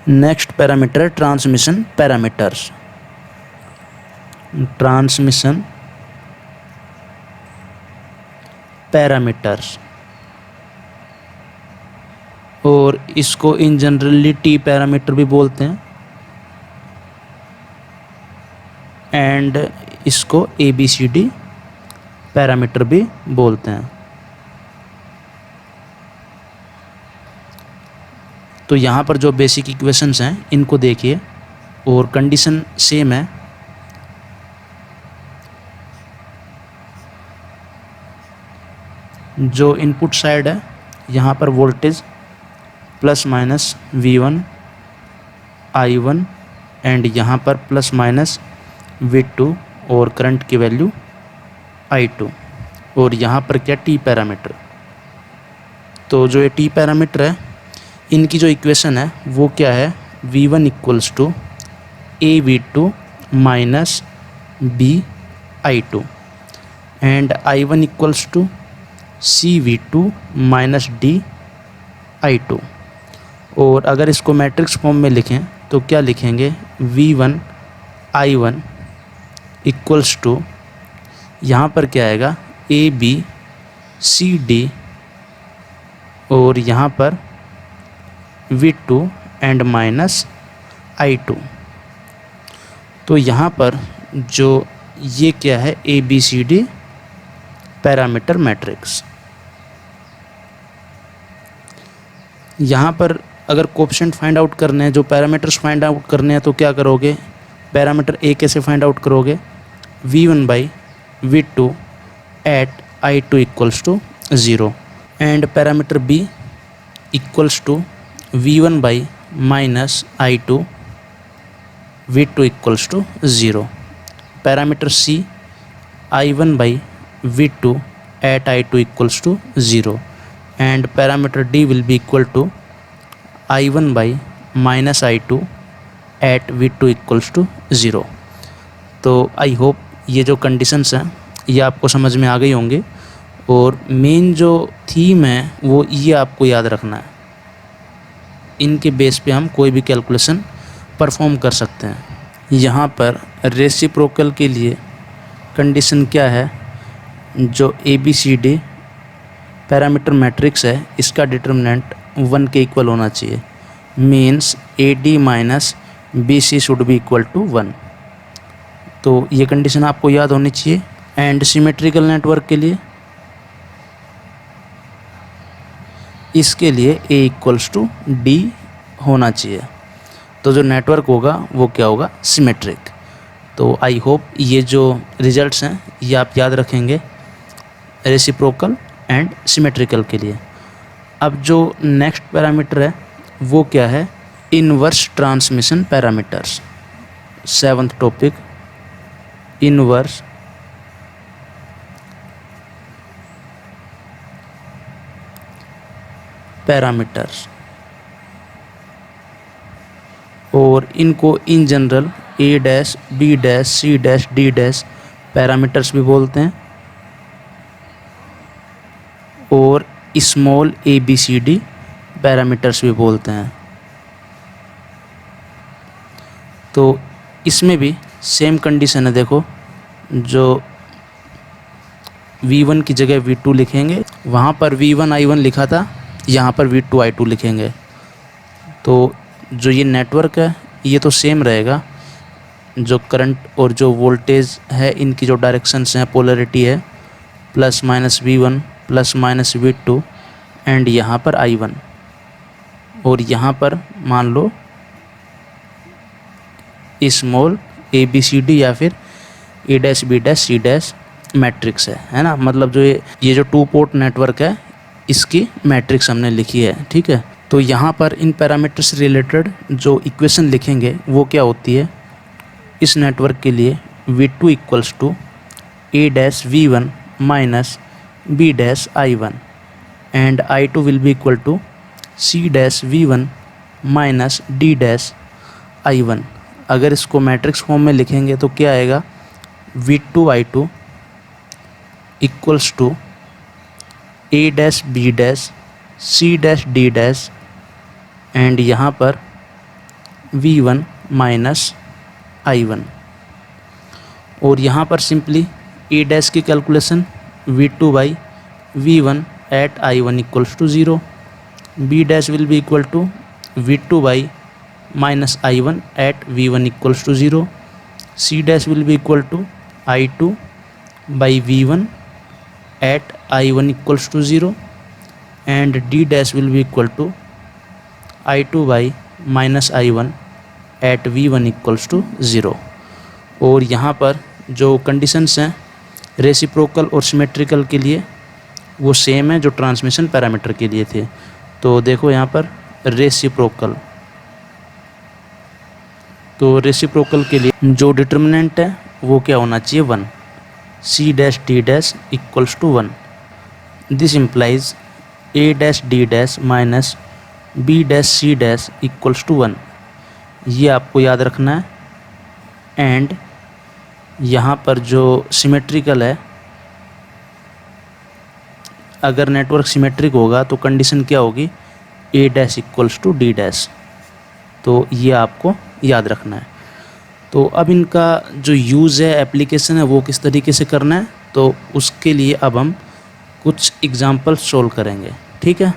Next parameter है transmission parameters. Transmission parameters, और इसको इन जनरली टी पैरामीटर भी बोलते हैं एंड इसको ABCD पैरामीटर भी बोलते हैं। तो यहाँ पर जो बेसिक इक्वेशंस हैं इनको देखिए और कंडीशन सेम है। जो इनपुट साइड है यहाँ पर voltage plus minus V1 I1 and यहाँ पर प्लस माइनस V2 और करंट की वैल्यू I2, और यहाँ पर क्या टी पैरामीटर। तो जो ये टी पैरामीटर है इनकी जो इक्वेशन है वो क्या है, V1 equals to AV2 minus BI2 and I1 equals to CV2 minus DI2। और अगर इसको मैट्रिक्स फॉर्म में लिखें तो क्या लिखेंगे, V1 I1 इक्वल्स टू यहाँ पर क्या आएगा ABCD और यहाँ पर V2 एंड माइनस I2। तो यहाँ पर जो ये क्या है ABCD पैरामीटर मैट्रिक्स। यहाँ पर अगर कोएफिशिएंट फाइंड आउट करने हैं, जो पैरामीटर्स फाइंड आउट करने हैं, तो क्या करोगे, पैरामीटर A कैसे फाइंड आउट करोगे, V1/V2 at I2 equals to 0 and parameter B equals to V1/माइनस I2 V2 equals to 0। Parameter C I1/V2 at I2 equals to 0 and parameter D will be equal to I1/माइनस I2 at V2 equals to 0। तो I hope ये जो conditions हैं ये आपको समझ में आ गई होंगे, और मेन जो थीम है वो ये आपको याद रखना है। इनके बेस पे हम कोई भी कैलकुलेशन परफॉर्म कर सकते हैं। यहाँ पर रेसिप्रोकल के लिए कंडीशन क्या है, जो ABCD पैरामीटर मैट्रिक्स है इसका डिटर्मिनेंट 1 के इक्वल होना चाहिए, means AD minus BC should be equal to 1। तो ये कंडीशन आपको याद होनी चाहिए। एंड सिमेट्रिकल नेटवर्क के लिए इसके लिए A इक्वल्स टू D होना चाहिए। तो जो नेटवर्क होगा वो क्या होगा, सिमेट्रिक। तो आई होप ये जो रिजल्ट्स हैं ये आप याद रखेंगे रेसिप्रोकल एंड सिमेट्रिकल के लिए। अब जो नेक्स्ट पैरामीटर है वो क्या है, inverse transmission parameters. 7th topic, inverse parameters, और इनको in general A dash B dash C dash D dash parameters भी बोलते हैं, और स्मॉल ABCD पैरामीटर्स भी बोलते हैं। तो इसमें भी सेम कंडीशन है। देखो, जो V1 की जगह V2 लिखेंगे, वहाँ पर V1 I1 लिखा था, यहाँ पर V2 I2 लिखेंगे। तो जो ये नेटवर्क है ये तो सेम रहेगा। जो करंट और जो वोल्टेज है इनकी जो डायरेक्शंस हैं, पोलैरिटी है plus minus V1 plus minus V2 and यहाँ पर I1, और यहाँ पर मान लो स्मॉल ABCD या फिर A dash B dash C dash matrix है ना। मतलब जो ये जो 2 पोर्ट नेटवर्क है इसकी मैट्रिक्स हमने लिखी है, ठीक है। तो यहाँ पर इन पैरामीटर से रिलेटेड जो इक्वेशन लिखेंगे वो क्या होती है, इस नेटवर्क के लिए V2 equals to A dash V1 minus B dash I1 and I2 will be equal to C dash V1 minus D dash I1। अगर इसको मैट्रिक्स फॉर्म में लिखेंगे तो क्या आएगा, V2 I2 equals to A dash B dash C dash D dash and यहाँ पर V1 minus I1। और यहाँ पर सिंपली ए डैश की calculation V2 by V1 at I1 equals to 0, B dash will be equal to V2 by minus I1 at V1 equals to 0, C dash will be equal to I2 by V1 at I1 equals to 0 and D dash will be equal to I2 by minus I1 at V1 equals to 0। और यहाँ पर जो conditions हैं reciprocal और symmetrical के लिए वो same है जो ट्रांसमिशन पैरामीटर के लिए थे। तो देखो यहाँ पर रेसिप्रोकल, तो रेसिप्रोकल के लिए जो डिटर्मिनेंट है वो क्या होना चाहिए 1, C dash D dash equals to 1। This implies A dash D dash minus B dash C dash equals to 1, ये आपको याद रखना है। एंड यहाँ पर जो सिमेट्रिकल है, अगर नेटवर्क सिमेट्रिक होगा तो कंडीशन क्या होगी, A dash equals to D dash, तो ये आपको याद रखना है। तो अब इनका जो यूज़ है, एप्लीकेशन है, वो किस तरीके से करना है, तो उसके लिए अब हम कुछ एग्जांपल सोल्व करेंगे, ठीक है।